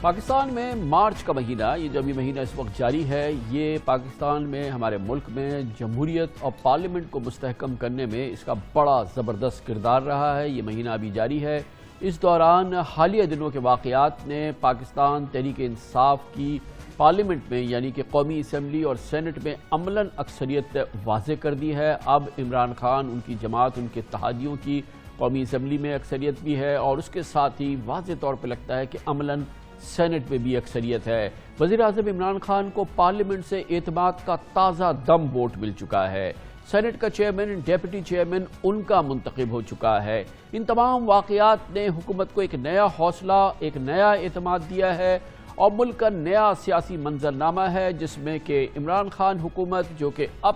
پاکستان میں مارچ کا مہینہ، یہ جو ابھی مہینہ اس وقت جاری ہے، یہ پاکستان میں ہمارے ملک میں جمہوریت اور پارلیمنٹ کو مستحکم کرنے میں اس کا بڑا زبردست کردار رہا ہے۔ یہ مہینہ ابھی جاری ہے۔ اس دوران حالیہ دنوں کے واقعات نے پاکستان تحریک انصاف کی پارلیمنٹ میں یعنی کہ قومی اسمبلی اور سینٹ میں عملاً اکثریت واضح کر دی ہے۔ اب عمران خان، ان کی جماعت، ان کے اتحادیوں کی قومی اسمبلی میں اکثریت بھی ہے اور اس کے ساتھ ہی واضح طور پہ لگتا ہے کہ عملاً سینٹ میں بھی اکثریت ہے۔ وزیراعظم عمران خان کو پارلیمنٹ سے اعتماد کا تازہ دم ووٹ مل چکا ہے۔ سینٹ کا چیئرمین، ڈیپٹی چیئرمین ان کا منتخب ہو چکا ہے۔ ان تمام واقعات نے حکومت کو ایک نیا حوصلہ، ایک نیا اعتماد دیا ہے اور ملک کا نیا سیاسی منظرنامہ ہے، جس میں کہ عمران خان حکومت جو کہ اب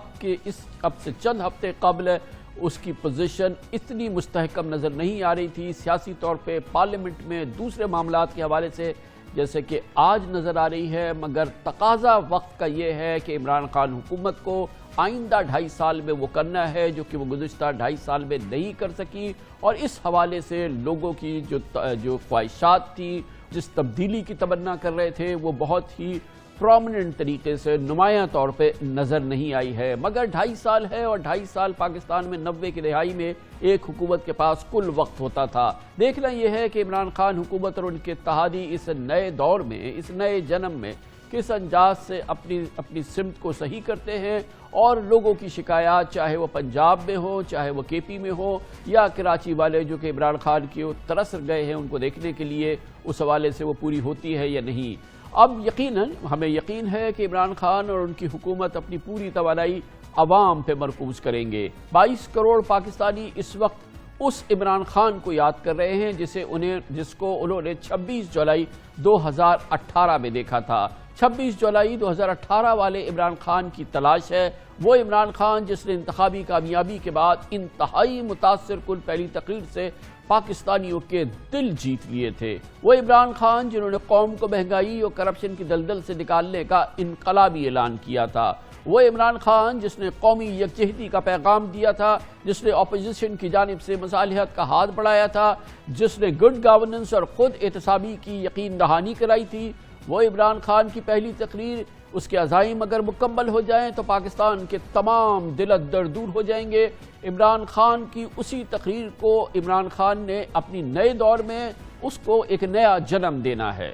سے چند ہفتے قبل اس کی پوزیشن اتنی مستحکم نظر نہیں آ رہی تھی سیاسی طور پہ پارلیمنٹ میں دوسرے معاملات کے حوالے سے جیسے کہ آج نظر آ رہی ہے، مگر تقاضا وقت کا یہ ہے کہ عمران خان حکومت کو آئندہ 2.5 سال میں وہ کرنا ہے جو کہ وہ گزشتہ 2.5 سال میں نہیں کر سکی، اور اس حوالے سے لوگوں کی جو خواہشات تھی، جس تبدیلی کی تمنا کر رہے تھے، وہ بہت ہی پرومیننٹ طریقے سے نمایاں طور پہ نظر نہیں آئی ہے۔ مگر 2.5 سال ہے اور 2.5 سال پاکستان میں 90 کی دہائی میں ایک حکومت کے پاس کل وقت ہوتا تھا۔ دیکھنا یہ ہے کہ عمران خان حکومت اور ان کے اتحادی اس نئے دور میں، اس نئے جنم میں کس انداز سے اپنی سمت کو صحیح کرتے ہیں اور لوگوں کی شکایات چاہے وہ پنجاب میں ہو، چاہے وہ کے پی میں ہو یا کراچی والے جو کہ عمران خان کی ترس گئے ہیں ان کو دیکھنے کے لیے، اس حوالے سے وہ پوری ہوتی ہے یا نہیں۔ اب یقیناً ہمیں یقین ہے کہ عمران خان اور ان کی حکومت اپنی پوری توانائی عوام پہ مرکوز کریں گے۔ 22 کروڑ پاکستانی اس وقت اس عمران خان کو یاد کر رہے ہیں جس کو انہوں نے 26 جولائی 2018 میں دیکھا تھا۔ 26 جولائی 2018 والے عمران خان کی تلاش ہے، وہ عمران خان جس نے انتخابی کامیابی کے بعد انتہائی متاثر کن پہلی تقریر سے پاکستانیوں کے دل جیت لیے تھے۔ وہ عمران خان جنہوں نے قوم کو مہنگائی اور کرپشن کی دلدل سے نکالنے کا انقلابی اعلان کیا تھا۔ وہ عمران خان جس نے قومی یکجہتی کا پیغام دیا تھا، جس نے اپوزیشن کی جانب سے مصالحت کا ہاتھ بڑھایا تھا، جس نے گڈ گورننس اور خود احتسابی کی یقین دہانی کرائی تھی۔ وہ عمران خان کی پہلی تقریر، اس کے عزائم اگر مکمل ہو جائیں تو پاکستان کے تمام دل درد دور ہو جائیں گے۔ عمران خان کی اسی تقریر کو عمران خان نے اپنی نئے دور میں اس کو ایک نیا جنم دینا ہے۔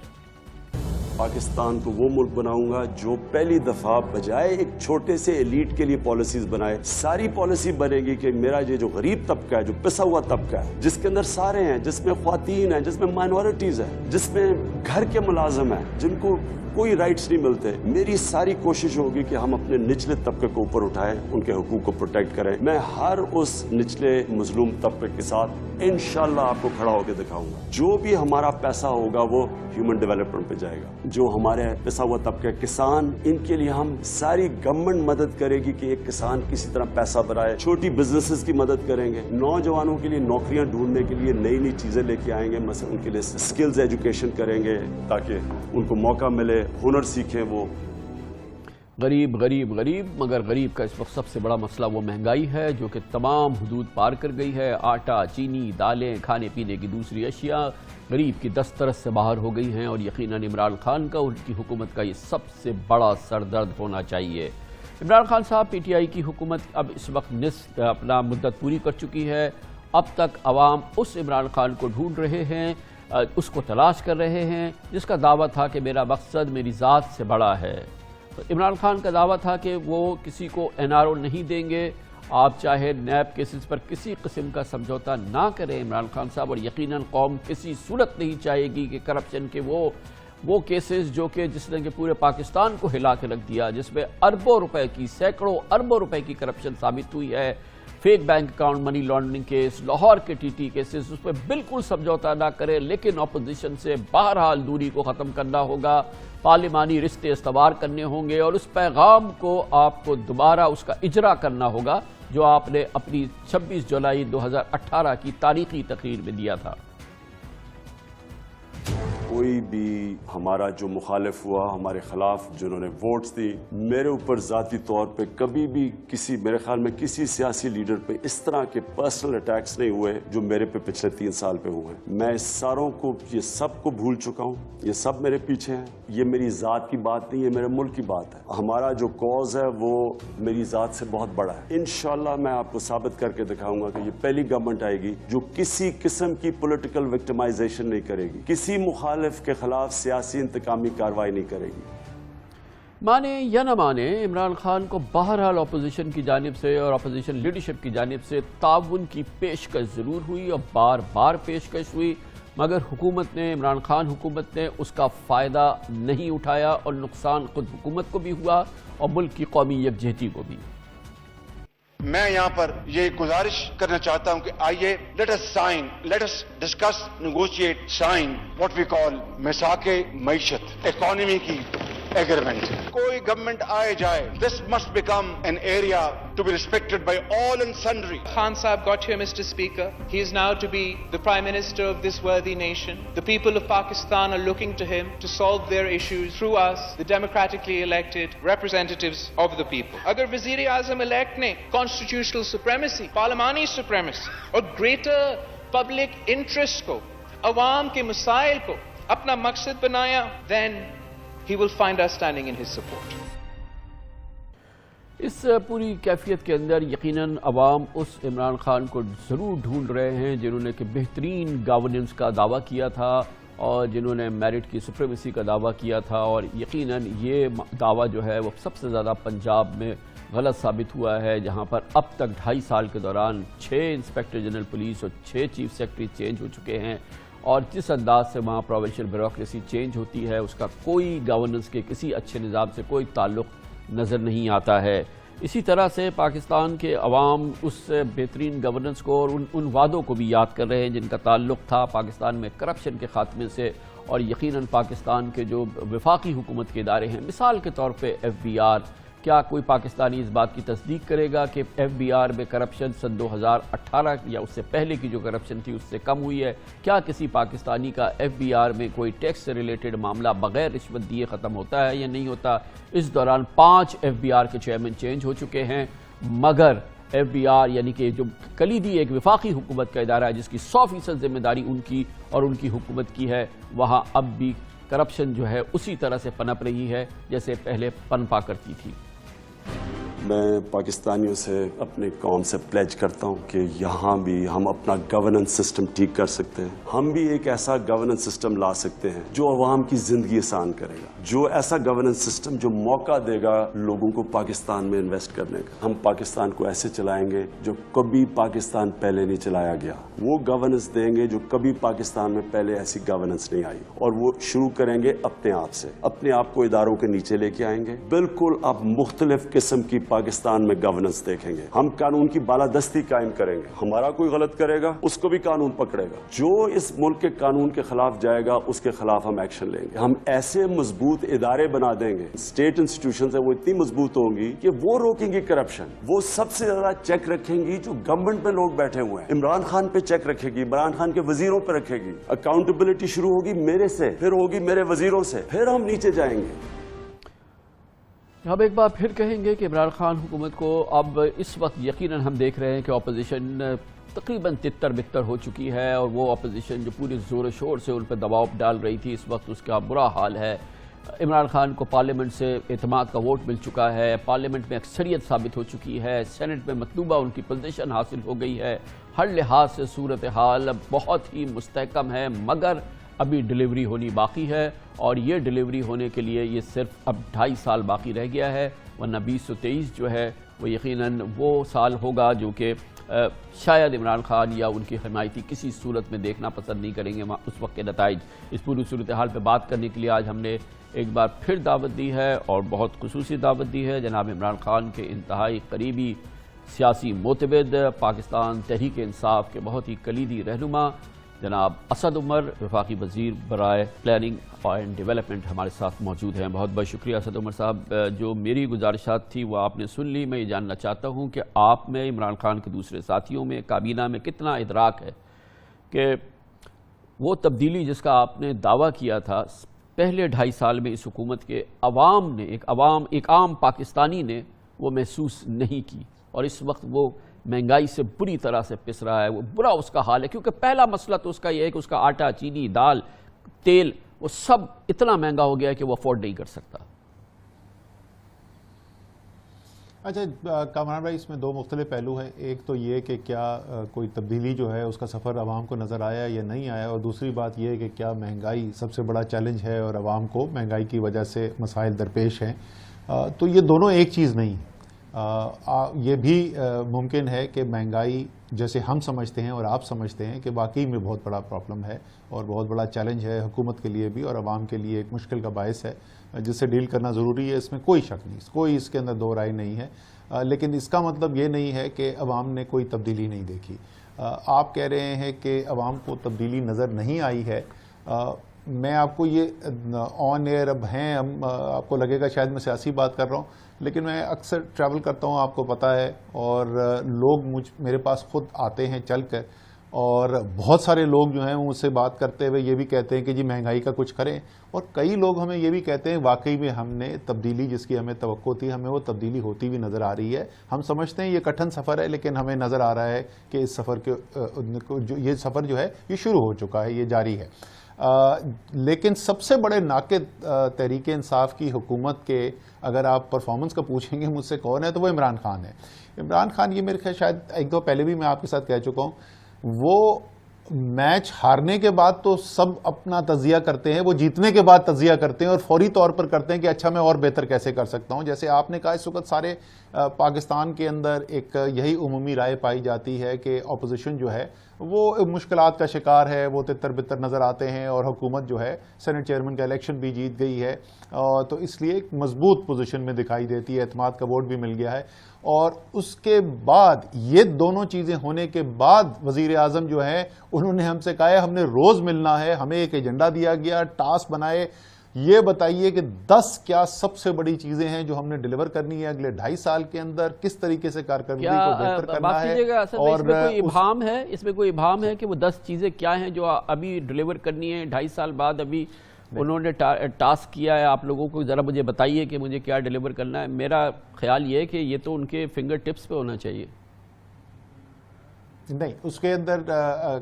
پاکستان کو وہ ملک بناؤں گا جو پہلی دفعہ بجائے ایک چھوٹے سے ایلیٹ کے لیے پالیسیز بنائے، ساری پالیسی بنے گی کہ میرا یہ جو غریب طبقہ ہے، جو پسا ہوا طبقہ ہے، جس کے اندر سارے ہیں، جس میں خواتین ہیں، جس میں مائنورٹیز ہیں، جس میں گھر کے ملازم ہیں، جن کو کوئی رائٹس نہیں ملتے، میری ساری کوشش ہوگی کہ ہم اپنے نچلے طبقے کو اوپر اٹھائیں، ان کے حقوق کو پروٹیکٹ کریں۔ میں ہر اس نچلے مظلوم طبقے کے ساتھ انشاءاللہ آپ کو کھڑا ہو کے دکھاؤں گا۔ جو بھی ہمارا پیسہ ہوگا وہ ہیومن ڈیولپمنٹ پہ جائے گا۔ جو ہمارے پسا ہوا طبقہ کسان، ان کے لیے ہم ساری گورنمنٹ مدد کرے گی کہ ایک کسان کسی طرح پیسہ بنائے۔ چھوٹی بزنسز کی مدد کریں گے، نوجوانوں کے لیے نوکریاں ڈھونڈنے کے لیے نئی نئی چیزیں لے کے آئیں گے، مثلا ان کے لیے سکلز ایجوکیشن کریں گے تاکہ ان کو موقع ملے، ہنر سیکھیں۔ وہ غریب غریب غریب، مگر غریب کا اس وقت سب سے بڑا مسئلہ وہ مہنگائی ہے جو کہ تمام حدود پار کر گئی ہے۔ آٹا، چینی، دالیں، کھانے پینے کی دوسری اشیاء غریب کی دسترس سے باہر ہو گئی ہیں، اور یقیناً عمران خان کا، ان کی حکومت کا یہ سب سے بڑا سر درد ہونا چاہیے۔ عمران خان صاحب، پی ٹی آئی کی حکومت اب اس وقت نصف اپنا مدت پوری کر چکی ہے۔ اب تک عوام اس عمران خان کو ڈھونڈ رہے ہیں، اس کو تلاش کر رہے ہیں جس کا دعویٰ تھا کہ میرا مقصد میری ذات سے بڑا ہے۔ عمران خان کا دعویٰ تھا کہ وہ کسی کو NRO نہیں دیں گے، آپ چاہے نیب کیسز پر کسی قسم کا سمجھوتا نہ کریں عمران خان صاحب، اور یقیناً قوم کسی صورت نہیں چاہے گی کہ کرپشن کے وہ کیسز جو کہ جس نے کہ پورے پاکستان کو ہلا کے رکھ دیا، جس میں اربوں روپے کی، سینکڑوں اربوں روپے کی کرپشن ثابت ہوئی ہے، fake bank account, money laundering case, Lahore کے TT کیسز، اس پہ بالکل سمجھوتا نہ کرے، لیکن اپوزیشن سے بہرحال دوری کو ختم کرنا ہوگا، پارلیمانی رشتے استوار کرنے ہوں گے، اور اس پیغام کو آپ کو دوبارہ اس کا اجرا کرنا ہوگا جو آپ نے اپنی 26 جولائی 2018 کی تاریخی تقریر میں دیا تھا۔ کوئی بھی ہمارا جو مخالف ہوا ہمارے خلاف جنہوں نے ووٹس دی میرے اوپر ذاتی طور پہ کبھی بھی کسی میرے خیال میں کسی سیاسی لیڈر پہ اس طرح کے پرسنل اٹیکس نہیں ہوئے جو میرے پہ پچھلے 3 سال پہ ہوئے ہیں. میں ساروں کو یہ سب کو بھول چکا ہوں. یہ سب میرے پیچھے ہیں. یہ میری ذات کی بات نہیں ہے, میرے ملک کی بات ہے. ہمارا جو کاز ہے وہ میری ذات سے بہت بڑا ہے. انشاءاللہ میں آپ کو ثابت کر کے دکھاؤں گا کہ یہ پہلی گورنمنٹ آئے گی جو کسی قسم کی پولیٹیکل وکٹمائزیشن نہیں کرے گی, کسی مخالف کے خلاف سیاسی انتقامی کارروائی نہیں کرے گی. مانے یا نہ مانے, عمران خان کو بہرحال اپوزیشن کی جانب سے اور اپوزیشن لیڈرشپ کی جانب سے تعاون کی پیشکش ضرور ہوئی اور بار بار پیشکش ہوئی, مگر حکومت نے, عمران خان حکومت نے اس کا فائدہ نہیں اٹھایا اور نقصان خود حکومت کو بھی ہوا اور ملک کی قومی یکجہتی کو بھی. میں یہاں پر یہ گزارش کرنا چاہتا ہوں کہ آئیے let us discuss negotiate sign what we call میثاق معیشت اکانومی کی ایگریمنٹ. کوئی گورنمنٹ آئے جائے this must become an area to be respected by all and sundry. Khan Sahib got here, Mr. Speaker. He is now to be the Prime Minister of this worthy nation. The people of Pakistan are looking to him to solve their issues through us, the democratically elected representatives of the people. Agar Wazir-e-Azam elect ne constitutional supremacy, parliamentary supremacy اور greater public interest کو, عوام کے مسائل کو اپنا مقصد بنایا, then he will find us standing in his support. اس پوری کیفیت کے اندر یقیناً عوام اس عمران خان کو ضرور ڈھونڈ رہے ہیں جنہوں نے کہ بہترین گورننس کا دعویٰ کیا تھا اور جنہوں نے میرٹ کی سپریمیسی کا دعویٰ کیا تھا, اور یقیناً یہ دعویٰ جو ہے وہ سب سے زیادہ پنجاب میں غلط ثابت ہوا ہے, جہاں پر اب تک 2.5 سال کے دوران 6 انسپیکٹر جنرل پولیس اور 6 چیف سیکرٹری چینج ہو چکے ہیں, اور جس انداز سے وہاں پروونشل بیوروکریسی چینج ہوتی ہے اس کا کوئی گورننس کے کسی اچھے نظام سے کوئی تعلق نظر نہیں آتا ہے. اسی طرح سے پاکستان کے عوام اس بہترین گورننس کو اور ان وعدوں کو بھی یاد کر رہے ہیں جن کا تعلق تھا پاکستان میں کرپشن کے خاتمے سے, اور یقیناً پاکستان کے جو وفاقی حکومت کے ادارے ہیں, مثال کے طور پہ FBR, کیا کوئی پاکستانی اس بات کی تصدیق کرے گا کہ FBR میں کرپشن سن 2018 یا اس سے پہلے کی جو کرپشن تھی اس سے کم ہوئی ہے؟ کیا کسی پاکستانی کا FBR میں کوئی ٹیکس سے ریلیٹڈ معاملہ بغیر رشوت دیے ختم ہوتا ہے یا نہیں ہوتا؟ اس دوران 5 FBR کے چیئرمین چینج ہو چکے ہیں, مگر FBR یعنی کہ جو کلیدی ایک وفاقی حکومت کا ادارہ ہے جس کی 100% ذمہ داری ان کی اور ان کی حکومت کی ہے, وہاں اب بھی کرپشن جو ہے اسی طرح سے پنپ رہی ہے جیسے پہلے پنپا کرتی تھی. میں پاکستانیوں سے اپنے قوم سے پلیج کرتا ہوں کہ یہاں بھی ہم اپنا گورننس سسٹم ٹھیک کر سکتے ہیں. ہم بھی ایک ایسا گورننس سسٹم لا سکتے ہیں جو عوام کی زندگی آسان کرے گا, جو ایسا گورننس سسٹم جو موقع دے گا لوگوں کو پاکستان میں انویسٹ کرنے کا. ہم پاکستان کو ایسے چلائیں گے جو کبھی پاکستان پہلے نہیں چلایا گیا. وہ گورننس دیں گے جو کبھی پاکستان میں پہلے ایسی گورننس نہیں آئی, اور وہ شروع کریں گے اپنے آپ سے. اپنے آپ کو اداروں کے نیچے لے کے آئیں گے. بالکل آپ مختلف قسم کی پاکستان میں گورننس دیکھیں گے. ہم قانون کی بالادستی قائم کریں گے. ہمارا کوئی غلط کرے گا اس کو بھی قانون پکڑے گا. جو اس ملک کے قانون کے خلاف جائے گا اس کے خلاف ہم ایکشن لیں گے. ہم ایسے مضبوط ادارے بنا دیں گے, اسٹیٹ انسٹیٹیوشنز ہیں وہ اتنی مضبوط ہوں گی کہ وہ روکیں گی کرپشن. وہ سب سے زیادہ چیک رکھیں گی جو گورنمنٹ میں لوگ بیٹھے ہوئے ہیں. عمران خان پہ چیک رکھے گی, عمران خان کے وزیروں پہ رکھے گی. اکاؤنٹیبلٹی شروع ہوگی میرے سے, پھر ہوگی میرے وزیروں سے, پھر ہم نیچے جائیں گے. ہم ایک بار پھر کہیں گے کہ عمران خان حکومت کو اب اس وقت یقیناً ہم دیکھ رہے ہیں کہ اپوزیشن تقریباً تتر بتر ہو چکی ہے, اور وہ اپوزیشن جو پورے زور و شور سے ان پہ دباؤ ڈال رہی تھی اس وقت اس کا برا حال ہے. عمران خان کو پارلیمنٹ سے اعتماد کا ووٹ مل چکا ہے, پارلیمنٹ میں اکثریت ثابت ہو چکی ہے, سینٹ میں مطلوبہ ان کی پوزیشن حاصل ہو گئی ہے. ہر لحاظ سے صورتحال بہت ہی مستحکم ہے, مگر ابھی ڈیلیوری ہونی باقی ہے, اور یہ ڈیلیوری ہونے کے لیے یہ صرف اب 2.5 سال باقی رہ گیا ہے, ورنہ 2023 جو ہے وہ یقیناً وہ سال ہوگا جو کہ شاید عمران خان یا ان کی حمایتی کسی صورت میں دیکھنا پسند نہیں کریں گے اس وقت کے نتائج. اس پوری صورتحال پہ بات کرنے کے لیے آج ہم نے ایک بار پھر دعوت دی ہے, اور بہت خصوصی دعوت دی ہے, جناب عمران خان کے انتہائی قریبی سیاسی معتمد, پاکستان تحریک انصاف کے بہت ہی کلیدی رہنما جناب اسد عمر, وفاقی وزیر برائے پلاننگ اینڈ ڈیولپمنٹ ہمارے ساتھ موجود ہیں. بہت بہت شکریہ اسد عمر صاحب. جو میری گزارشات تھی وہ آپ نے سن لی. میں یہ جاننا چاہتا ہوں کہ آپ میں, عمران خان کے دوسرے ساتھیوں میں, کابینہ میں کتنا ادراک ہے کہ وہ تبدیلی جس کا آپ نے دعویٰ کیا تھا پہلے 2.5 سال میں اس حکومت کے عوام نے ایک عام پاکستانی نے وہ محسوس نہیں کی، اور اس وقت وہ مہنگائی سے بری طرح سے پس رہا ہے، وہ برا اس کا حال ہے، کیونکہ پہلا مسئلہ تو اس کا یہ ہے کہ اس کا آٹا، چینی، دال، تیل وہ سب اتنا مہنگا ہو گیا ہے کہ وہ افورڈ نہیں کر سکتا۔ اچھا کامران بھائی، اس میں 2 مختلف پہلو ہیں، ایک تو یہ کہ کیا کوئی تبدیلی جو ہے اس کا سفر عوام کو نظر آیا یا نہیں آیا، اور دوسری بات یہ ہے کہ کیا مہنگائی سب سے بڑا چیلنج ہے اور عوام کو مہنگائی کی وجہ سے مسائل درپیش ہیں۔ تو یہ دونوں ایک چیز نہیں، یہ بھی ممکن ہے کہ مہنگائی جیسے ہم سمجھتے ہیں اور آپ سمجھتے ہیں کہ واقعی میں بہت بڑا پرابلم ہے اور بہت بڑا چیلنج ہے حکومت کے لیے بھی اور عوام کے لیے ایک مشکل کا باعث ہے جس سے ڈیل کرنا ضروری ہے، اس میں کوئی شک نہیں، کوئی اس کے اندر دو رائے نہیں ہے، لیکن اس کا مطلب یہ نہیں ہے کہ عوام نے کوئی تبدیلی نہیں دیکھی۔ آپ کہہ رہے ہیں کہ عوام کو تبدیلی نظر نہیں آئی ہے، میں آپ کو یہ آن ایئر اب ہیں، آپ کو لگے گا شاید میں سیاسی بات کر رہا ہوں، لیکن میں اکثر ٹریول کرتا ہوں، آپ کو پتہ ہے، اور لوگ میرے پاس خود آتے ہیں چل کر، اور بہت سارے لوگ جو ہیں مجھ سے بات کرتے ہوئے یہ بھی کہتے ہیں کہ جی مہنگائی کا کچھ کریں، اور کئی لوگ ہمیں یہ بھی کہتے ہیں واقعی میں ہم نے تبدیلی جس کی ہمیں توقع تھی ہمیں وہ تبدیلی ہوتی ہوئی نظر آ رہی ہے۔ ہم سمجھتے ہیں یہ کٹھن سفر ہے، لیکن ہمیں نظر آ رہا ہے کہ اس سفر کے یہ سفر جو ہے یہ شروع ہو چکا ہے، یہ جاری ہے۔ لیکن سب سے بڑے ناقد تحریک انصاف کی حکومت کے اگر آپ پرفارمنس کا پوچھیں گے مجھ سے کون ہے تو وہ عمران خان ہے۔ عمران خان یہ میرے خیال شاید ایک دو پہلے بھی میں آپ کے ساتھ کہہ چکا ہوں، وہ میچ ہارنے کے بعد تو سب اپنا تجزیہ کرتے ہیں، وہ جیتنے کے بعد تجزیہ کرتے ہیں اور فوری طور پر کرتے ہیں کہ اچھا میں اور بہتر کیسے کر سکتا ہوں۔ جیسے آپ نے کہا اس وقت سارے پاکستان کے اندر ایک یہی عمومی رائے پائی جاتی ہے کہ اپوزیشن جو ہے وہ مشکلات کا شکار ہے، وہ تتر بتر نظر آتے ہیں، اور حکومت جو ہے سینٹ چیئرمین کا الیکشن بھی جیت گئی ہے، تو اس لیے ایک مضبوط پوزیشن میں دکھائی دیتی ہے، اعتماد کا ووٹ بھی مل گیا ہے۔ اور اس کے بعد یہ دونوں چیزیں ہونے کے بعد وزیر اعظم جو ہے انہوں نے ہم سے کہا ہے ہم نے روز ملنا ہے، ہمیں ایک ایجنڈا دیا گیا، ٹاسک بنائے، یہ بتائیے کہ 10 کیا سب سے بڑی چیزیں ہیں جو ہم نے ڈیلیور کرنی ہے اگلے 2.5 سال کے اندر، کس طریقے سے کارکردگی کو بہتر کرنا ہے۔ اور اس میں کوئی ابہام ہے کہ وہ 10 چیزیں کیا ہیں جو ابھی ڈیلیور کرنی ہے 2.5 سال بعد ابھی انہوں نے ٹاسک کیا ہے؟ آپ لوگوں کو ذرا مجھے بتائیے کہ مجھے کیا ڈیلیور کرنا ہے۔ میرا خیال یہ ہے کہ یہ تو ان کے فنگر ٹپس پہ ہونا چاہیے۔ نہیں، اس کے اندر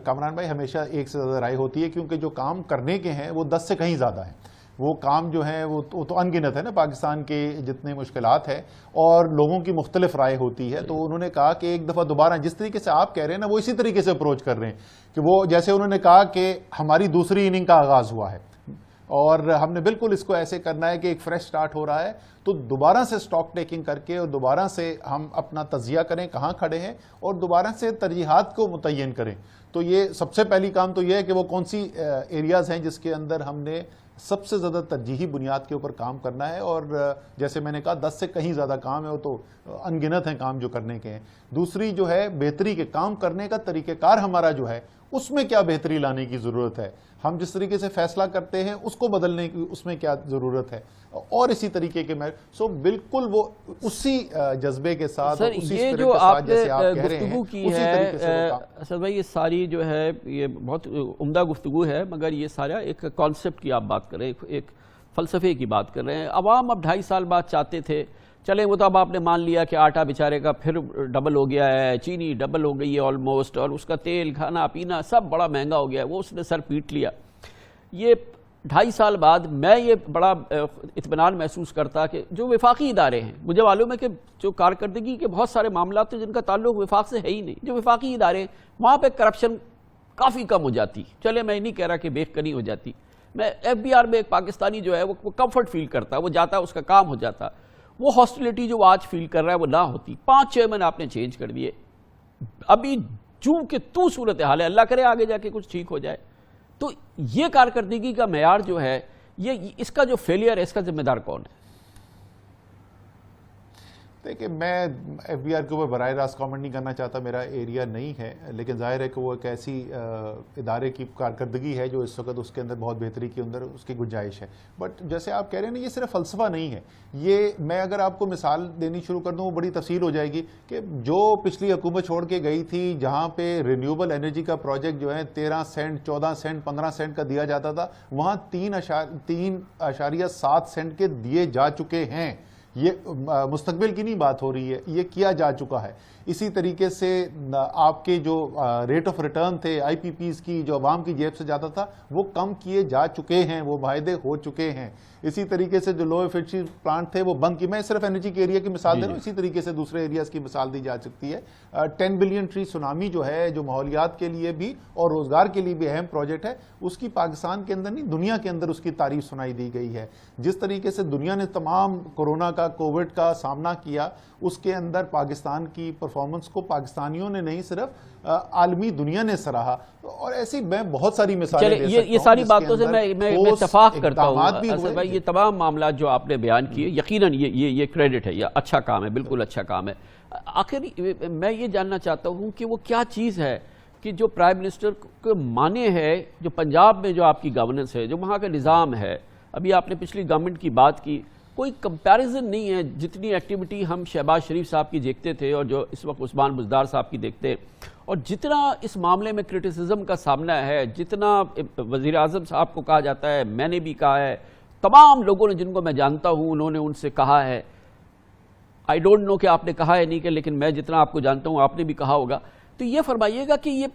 کامران بھائی ہمیشہ ایک سے زیادہ رائے ہوتی ہے، کیونکہ جو کام کرنے کے ہیں وہ 10 سے کہیں زیادہ ہیں، وہ کام جو ہیں وہ تو انگنت ہے نا، پاکستان کے جتنے مشکلات ہیں اور لوگوں کی مختلف رائے ہوتی ہے۔ تو انہوں نے کہا کہ ایک دفعہ دوبارہ جس طریقے سے آپ کہہ رہے ہیں نا وہ اسی طریقے سے اپروچ کر رہے ہیں کہ وہ جیسے انہوں نے کہا کہ ہماری دوسری اننگ کا آغاز ہوا ہے اور ہم نے بالکل اس کو ایسے کرنا ہے کہ ایک فریش سٹارٹ ہو رہا ہے، تو دوبارہ سے سٹاک ٹیکنگ کر کے اور دوبارہ سے ہم اپنا تجزیہ کریں کہاں کھڑے ہیں اور دوبارہ سے ترجیحات کو متعین کریں۔ تو یہ سب سے پہلی کام تو یہ ہے کہ وہ کون سی ایریاز ہیں جس کے اندر ہم نے سب سے زیادہ ترجیحی بنیاد کے اوپر کام کرنا ہے، اور جیسے میں نے کہا 10 سے کہیں زیادہ کام ہے، وہ تو انگنت ہیں کام جو کرنے کے ہیں۔ دوسری جو ہے بہتری کے کام کرنے کا طریقہ کار ہمارا جو ہے اس میں کیا بہتری لانے کی ضرورت ہے، ہم جس طریقے سے فیصلہ کرتے ہیں اس کو بدلنے کی اس میں کیا ضرورت ہے، اور اسی طریقے کے میں بالکل وہ اسی جذبے کے ساتھ اسی یہ جو آپ نے گفتگو کی ہے اسد بھائی، یہ ساری جو ہے یہ بہت عمدہ گفتگو ہے، مگر یہ سارا ایک کانسیپٹ کی آپ بات کر رہے ہیں، ایک فلسفے کی بات کر رہے ہیں۔ عوام اب 2.5 سال بعد چاہتے تھے، چلیں وہ تو اب آپ نے مان لیا کہ آٹا بیچارے کا پھر ڈبل ہو گیا ہے، چینی ڈبل ہو گئی ہے آلموسٹ، اور اس کا تیل کھانا پینا سب بڑا مہنگا ہو گیا ہے، وہ اس نے سر پیٹ لیا۔ یہ 2.5 سال بعد میں یہ بڑا اطمینان محسوس کرتا کہ جو وفاقی ادارے ہیں، مجھے معلوم ہے کہ جو کارکردگی کے بہت سارے معاملات ہیں جن کا تعلق وفاق سے ہے ہی نہیں، جو وفاقی ادارے ہیں وہاں پہ کرپشن کافی کم ہو جاتی، چلے میں نہیں کہہ رہا کہ بے کنی ہو جاتی، میں FBR میں ایک پاکستانی جو ہے وہ کمفرٹ فیل کرتا ہے، وہ جاتا ہے اس کا کام ہو جاتا، وہ ہاسٹیلٹی جو آج فیل کر رہا ہے وہ نہ ہوتی۔ 5 چیئرمین آپ نے چینج کر دیے، ابھی جو کہ تو صورتحال ہے، اللہ کرے آگے جا کے کچھ ٹھیک ہو جائے۔ تو یہ کارکردگی کا معیار جو ہے یہ اس کا جو فیلئر ہے اس کا ذمہ دار کون ہے؟ دیکھیں میں ایف بی آر کے اوپر براہ راست کامنٹ نہیں کرنا چاہتا، میرا ایریا نہیں ہے، لیکن ظاہر ہے کہ وہ ایک ایسی ادارے کی کارکردگی ہے جو اس وقت اس کے اندر بہت بہتری کے اندر اس کی گنجائش ہے. بٹ جیسے آپ کہہ رہے ہیں نا، یہ صرف فلسفہ نہیں ہے. یہ میں اگر آپ کو مثال دینی شروع کر دوں وہ بڑی تفصیل ہو جائے گی کہ جو پچھلی حکومت چھوڑ کے گئی تھی جہاں پہ رینیوبل انرجی کا پروجیکٹ جو ہے 13 سینٹ 14 سینٹ 15 سینٹ کا دیا جاتا تھا، وہاں 3.7 سینٹ کے دیے جا چکے ہیں. یہ مستقبل کی نہیں بات ہو رہی ہے، یہ کیا جا چکا ہے. اسی طریقے سے آپ کے جو ریٹ آف ریٹرن تھے آئی پی پیز کی جو عوام کی جیب سے جاتا تھا وہ کم کیے جا چکے ہیں، وہ معاہدے ہو چکے ہیں. اسی طریقے سے جو لو ایفیشنسی پلانٹ تھے وہ بند کی، میں صرف انرجی کے ایریا کی مثال دے رہا ہوں، اسی طریقے سے دوسرے ایریاز کی مثال دی جا سکتی ہے. 10 بلین ٹری سونامی جو ہے، جو ماحولیات کے لیے بھی اور روزگار کے لیے بھی اہم پروجیکٹ ہے، اس کی پاکستان کے اندر نہیں دنیا کے اندر اس کی تعریف سنائی دی گئی ہے. جس طریقے سے دنیا نے تمام کورونا کا کووڈ کا سامنا کیا، اس کے اندر پاکستان کی پرفارمنس کو پاکستانیوں نے نہیں صرف عالمی دنیا نے سراہا. اور ایسی میں بہت ساری مثالیں دے سکتا ہوں. یہ ساری باتوں سے میں اتفاق کرتا ہوں اسد بھائی. یہ تمام معاملات جو آپ نے بیان کیے یقیناً یہ کریڈٹ ہے، یہ اچھا کام ہے، بالکل اچھا کام ہے. آخر میں یہ جاننا چاہتا ہوں کہ وہ کیا چیز ہے کہ جو پرائم منسٹر کے معنی ہے، جو پنجاب میں جو آپ کی گورننس ہے، جو وہاں کا نظام ہے. ابھی آپ نے پچھلی گورنمنٹ کی بات کی، کوئی کمپیریزن نہیں ہے. جتنی ایکٹیویٹی ہم شہباز شریف صاحب کی دیکھتے تھے اور جو اس وقت عثمان بزدار صاحب کی دیکھتے، اور جتنا اس معاملے میں کرٹیسزم کا سامنا ہے، جتنا وزیر اعظم صاحب کو کہا جاتا ہے، میں نے بھی کہا ہے، تمام لوگوں نے جن کو میں جانتا ہوں انہوں نے ان سے کہا ہے. آئی ڈونٹ نو کہ آپ نے کہا ہے نہیں کہ، لیکن میں جتنا آپ کو جانتا ہوں آپ نے بھی کہا ہوگا. تو یہ فرمائیے گا کہ یہ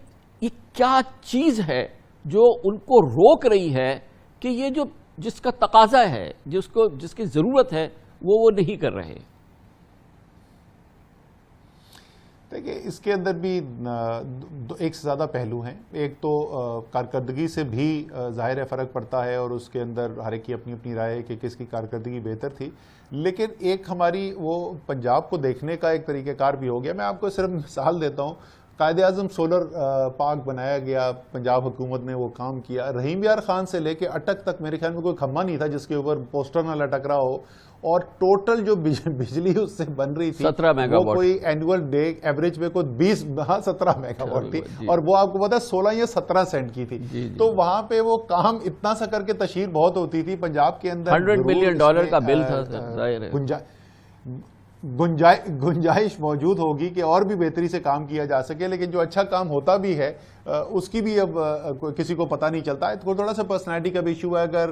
کیا چیز ہے جو ان کو روک رہی ہے کہ یہ جو جس کا تقاضا ہے، جس کی ضرورت ہے وہ نہیں کر رہے؟ دیکھیں اس کے اندر بھی ایک سے زیادہ پہلو ہیں. ایک تو کارکردگی سے بھی ظاہر ہے فرق پڑتا ہے، اور اس کے اندر ہر ایک کی اپنی اپنی رائے ہے کہ کس کی کارکردگی بہتر تھی. لیکن ایک ہماری وہ پنجاب کو دیکھنے کا ایک طریقہ کار بھی ہو گیا. میں آپ کو صرف مثال دیتا ہوں. قائد اعظم سولر پارک بنایا گیا، پنجاب حکومت نے وہ کام کیا. رحیم یار خان سے لے کے اٹک تک میرے خیال میں کوئی کھمبا نہیں تھا جس کے اوپر پوسٹر نہ لٹک رہا ہو. اور ٹوٹل جو بجلی اس سے بن رہی تھی 17 میگا واٹ، وہ کوئی اینول ڈے ایوریج میں کوئی 17 میگا واٹ تھی. اور وہ آپ کو پتا ہے 16 یا 17 سینٹ کی تھی. تو وہاں پہ وہ کام اتنا سا کر کے تشہیر بہت ہوتی تھی. پنجاب کے اندر $100 ملین کا بل تھا. گنجائش موجود ہوگی کہ اور بھی بہتری سے کام کیا جا سکے، لیکن جو اچھا کام ہوتا بھی ہے اس کی بھی اب کسی کو پتہ نہیں چلتا ہے. تھوڑا سا پرسنالٹی کا بھی ایشو ہے. اگر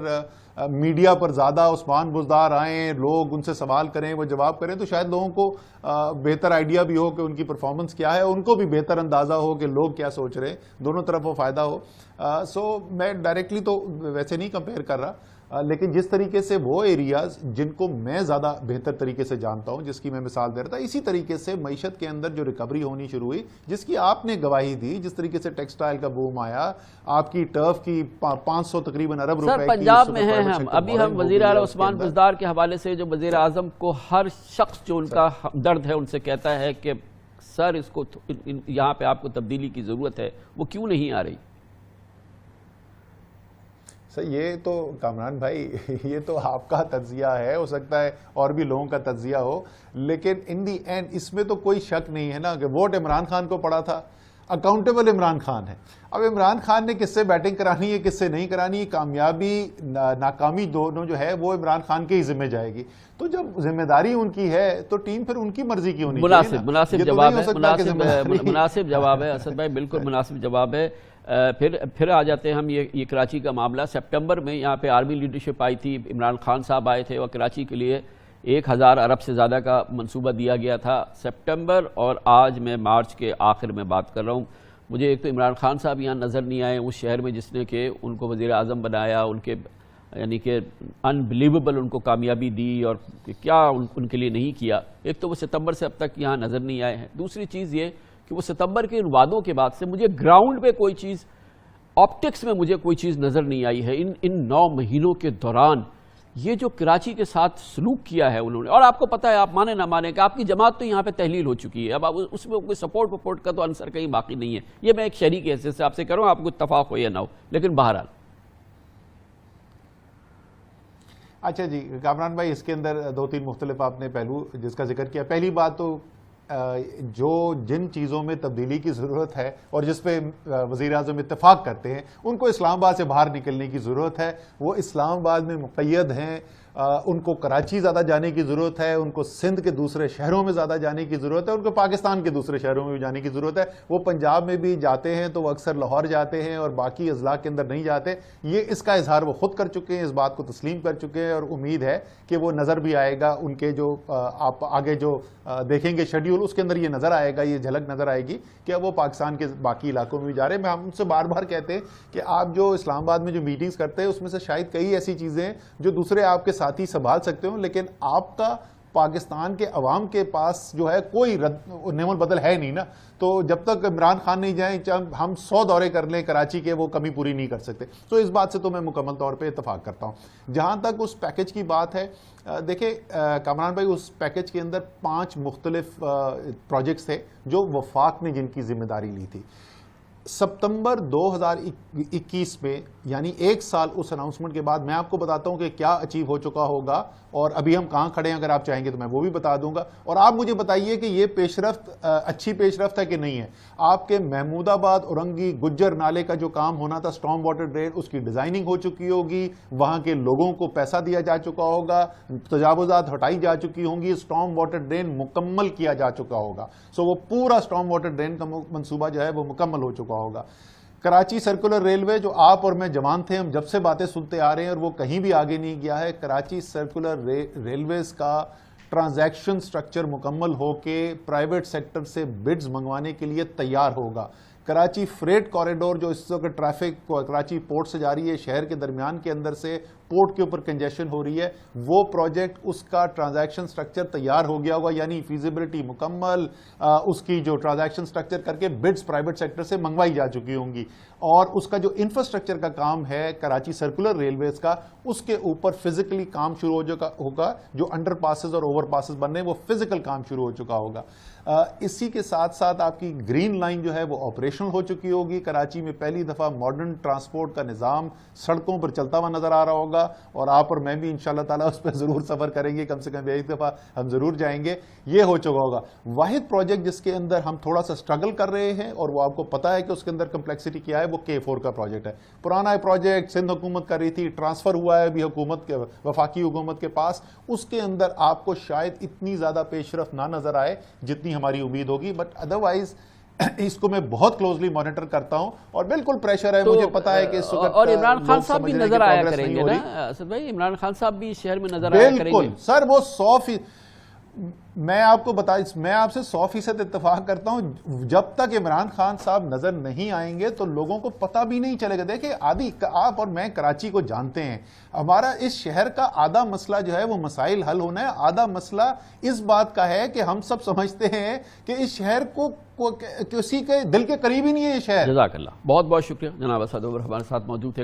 میڈیا پر زیادہ عثمان بزدار آئیں، لوگ ان سے سوال کریں، وہ جواب کریں، تو شاید لوگوں کو بہتر آئیڈیا بھی ہو کہ ان کی پرفارمنس کیا ہے، ان کو بھی بہتر اندازہ ہو کہ لوگ کیا سوچ رہے ہیں. دونوں طرف وہ فائدہ ہو. سو میں ڈائریکٹلی تو ویسے نہیں کمپیئر کر رہا، لیکن جس طریقے سے وہ ایریاز جن کو میں زیادہ بہتر طریقے سے جانتا ہوں، جس کی میں مثال دے رہا تھا، اسی طریقے سے معیشت کے اندر جو ریکوری ہونی شروع ہوئی، جس کی آپ نے گواہی دی، جس طریقے سے ٹیکسٹائل کا بوم آیا، آپ کی ٹرف کی 500 تقریباً ارب روپے کی. سر پنجاب میں ہیں ہم ابھی، ہم وزیر اعلیٰ عثمان بزدار کے حوالے سے جو وزیر اعظم کو ہر شخص جو ان کا درد ہے ان سے کہتا ہے کہ سر اس کو یہاں پہ آپ کو تبدیلی کی ضرورت ہے، وہ کیوں نہیں آ رہی؟ سر یہ تو کامران بھائی یہ تو آپ کا تجزیہ ہے، ہو سکتا ہے اور بھی لوگوں کا تجزیہ ہو، لیکن ان دی اینڈ اس میں تو کوئی شک نہیں ہے نا کہ ووٹ عمران خان کو پڑا تھا. اکاؤنٹیبل عمران خان ہے. اب عمران خان نے کس سے بیٹنگ کرانی ہے، کس سے نہیں کرانی، کامیابی ناکامی دونوں جو ہے وہ عمران خان کے ہی ذمہ جائے گی. تو جب ذمہ داری ان کی ہے تو ٹیم پھر ان کی مرضی کی ہونی چاہیے. مناسب جواب ہے، مناسب جواب ہے اسد بھائی، بالکل مناسب جواب ہے. پھر آ جاتے ہیں ہم یہ کراچی کا معاملہ. سپٹمبر میں یہاں پہ آرمی لیڈرشپ آئی تھی، عمران خان صاحب آئے تھے اور کراچی کے لیے 1000 ارب سے زیادہ کا منصوبہ دیا گیا تھا. سپٹمبر اور آج میں مارچ کے آخر میں بات کر رہا ہوں. مجھے ایک تو عمران خان صاحب یہاں نظر نہیں آئے اس شہر میں جس نے کہ ان کو وزیر اعظم بنایا، ان کے یعنی کہ انبلیویبل ان کو کامیابی دی، اور کیا ان کے لیے نہیں کیا. ایک تو وہ ستمبر سے اب تک یہاں نظر نہیں آئے ہیں. دوسری چیز یہ کہ وہ ستمبر کے ان وعدوں کے بعد سے مجھے گراؤنڈ پہ کوئی چیز، آپٹکس میں مجھے کوئی چیز نظر نہیں آئی ہے. ان 9 مہینوں کے دوران یہ جو کراچی کے ساتھ سلوک کیا ہے انہوں نے، اور آپ کو پتہ ہے، آپ مانیں نہ مانیں کہ آپ کی جماعت تو یہاں پہ تحلیل ہو چکی ہے. اب اس میں کوئی سپورٹ کا تو عنصر کہیں باقی نہیں ہے. یہ میں ایک شہری کی حیثیت سے آپ سے کہہ رہا ہوں، آپ کو اتفاق ہو یا نہ ہو، لیکن بہرحال اچھا جی کامران بھائی، اس کے اندر دو تین مختلف آپ نے پہلو جس کا ذکر کیا. پہلی بات تو جو جن چیزوں میں تبدیلی کی ضرورت ہے اور جس پہ وزیر اعظم اتفاق کرتے ہیں ان کو اسلام آباد سے باہر نکلنے کی ضرورت ہے. وہ اسلام آباد میں مقید ہیں، ان کو کراچی زیادہ جانے کی ضرورت ہے، ان کو سندھ کے دوسرے شہروں میں زیادہ جانے کی ضرورت ہے، ان کو پاکستان کے دوسرے شہروں میں بھی جانے کی ضرورت ہے. وہ پنجاب میں بھی جاتے ہیں تو وہ اکثر لاہور جاتے ہیں اور باقی اضلاع کے اندر نہیں جاتے. یہ اس کا اظہار وہ خود کر چکے ہیں، اس بات کو تسلیم کر چکے ہیں، اور امید ہے کہ وہ نظر بھی آئے گا ان کے جو آپ آگے جو دیکھیں گے شیڈیول، اس کے اندر یہ نظر آئے گا، یہ جھلک نظر آئے گی کہ وہ پاکستان کے باقی علاقوں میں بھی جا رہے ہیں. ہم ان سے بار بار کہتے ہیں کہ آپ جو اسلام آباد میں جو میٹنگز کرتے ہیں اس میں سے شاید کئی ایسی چیزیں ہیں جو دوسرے آپ کے ساتھی سنبھال سکتے ہوں، لیکن آپ کا پاکستان کے عوام کے پاس جو ہے کوئی نعم البدل ہے نہیں نا. تو جب تک عمران خان نہیں جائیں، ہم 100 دورے کر لیں کراچی کے، وہ کمی پوری نہیں کر سکتے. تو اس بات سے تو میں مکمل طور پہ اتفاق کرتا ہوں. جہاں تک اس پیکج کی بات ہے، دیکھیں کامران بھائی، اس پیکج کے اندر 5 مختلف پروجیکٹس تھے جو وفاق نے جن کی ذمہ داری لی تھی. ستمبر 2021 میں یعنی 1 سال اس اناؤنسمنٹ کے بعد میں آپ کو بتاتا ہوں کہ کیا اچیو ہو چکا ہوگا اور ابھی ہم کہاں کھڑے ہیں. اگر آپ چاہیں گے تو میں وہ بھی بتا دوں گا، اور آپ مجھے بتائیے کہ یہ پیش رفت اچھی پیش رفت ہے کہ نہیں ہے. آپ کے محمود آباد اورنگی گجر نالے کا جو کام ہونا تھا اسٹارم واٹر ڈرین، اس کی ڈیزائننگ ہو چکی ہوگی، وہاں کے لوگوں کو پیسہ دیا جا چکا ہوگا، تجاوزات ہٹائی جا چکی ہوں گی، اسٹارم واٹر ڈرین مکمل کیا جا چکا ہوگا. سو وہ پورا اسٹارم واٹر ڈرین کا منصوبہ جو ہے وہ مکمل ہو چکا ہوگا. کراچی سرکولر ریلوے جو آپ اور میں جوان تھے، ہم جب سے باتیں سنتے آ رہے ہیں اور وہ کہیں بھی آگے نہیں گیا ہے. کراچی سرکولر ریلویز کا ٹرانزیکشن سٹرکچر مکمل ہو کے پرائیویٹ سیکٹر سے بڈز منگوانے کے لیے تیار ہوگا. کراچی فریٹ کوریڈور جو اس وقت ٹریفک کراچی پورٹ سے جاری ہے، شہر کے درمیان کے اندر سے پورٹ کے اوپر کنجیشن ہو رہی ہے، وہ پروجیکٹ اس کا ٹرانزیکشن سٹرکچر تیار ہو گیا ہوگا، یعنی فیزیبلٹی مکمل، اس کی جو ٹرانزیکشن سٹرکچر کر کے بڈز پرائیویٹ سیکٹر سے منگوائی جا چکی ہوں گی. اور اس کا جو انفراسٹرکچر کا کام ہے کراچی سرکولر ریلویز کا، اس کے اوپر فزیکلی کام شروع ہوگا. جو انڈر پاسز اور اوور پاسز بننے وہ فزیکل کام شروع ہو چکا ہوگا. اسی کے ساتھ ساتھ آپ کی گرین لائن جو ہے وہ آپریشنل ہو چکی ہوگی. کراچی میں پہلی دفعہ ماڈرن ٹرانسپورٹ کا نظام سڑکوں پر چلتا ہوا نظر آ رہا ہوگا، اور آپ اور میں بھی انشاءاللہ تعالیٰ اس پہ ضرور سفر کریں گے، کم سے کم ایک دفعہ ہم ضرور جائیں گے. یہ ہو چکا ہوگا. واحد پروجیکٹ جس کے اندر ہم تھوڑا سا سٹرگل کر رہے ہیں اور وہ آپ کو پتا ہے کہ اس کے اندر کمپلیکسٹی کیا ہے، وہ K4 کا پروجیکٹ ہے. پرانا پروجیکٹ سندھ حکومت کر رہی تھی، ٹرانسفر ہوا ہے ابھی حکومت کے وفاقی حکومت کے پاس. اس کے اندر آپ کو شاید اتنی زیادہ پیش رفت نہ نظر آئے جتنی ہماری امید ہوگی، بٹ ادروائز اس کو میں بہت کلوزلی مانیٹر کرتا ہوں اور بالکل پریشر ہے. مجھے پتا ہے کہ اس وقت اور عمران خان صاحب بھی نظر آیا کریں گے نا اسد بھائی، عمران خان صاحب بھی شہر میں نظر آیا کریں گے. بالکل سر، وہ 100%. میں آپ کو میں آپ سے 100% اتفاق کرتا ہوں. جب تک عمران خان صاحب نظر نہیں آئیں گے تو لوگوں کو پتہ بھی نہیں چلے گا. دیکھیں آپ اور میں کراچی کو جانتے ہیں، ہمارا اس شہر کا آدھا مسئلہ جو ہے وہ مسائل حل ہونا ہے، آدھا مسئلہ اس بات کا ہے کہ ہم سب سمجھتے ہیں کہ اس شہر کو کسی کے دل کے قریب ہی نہیں ہے یہ شہر. جزاک اللہ، بہت بہت شکریہ جناب اسد عمر ہمارے ساتھ موجود تھے.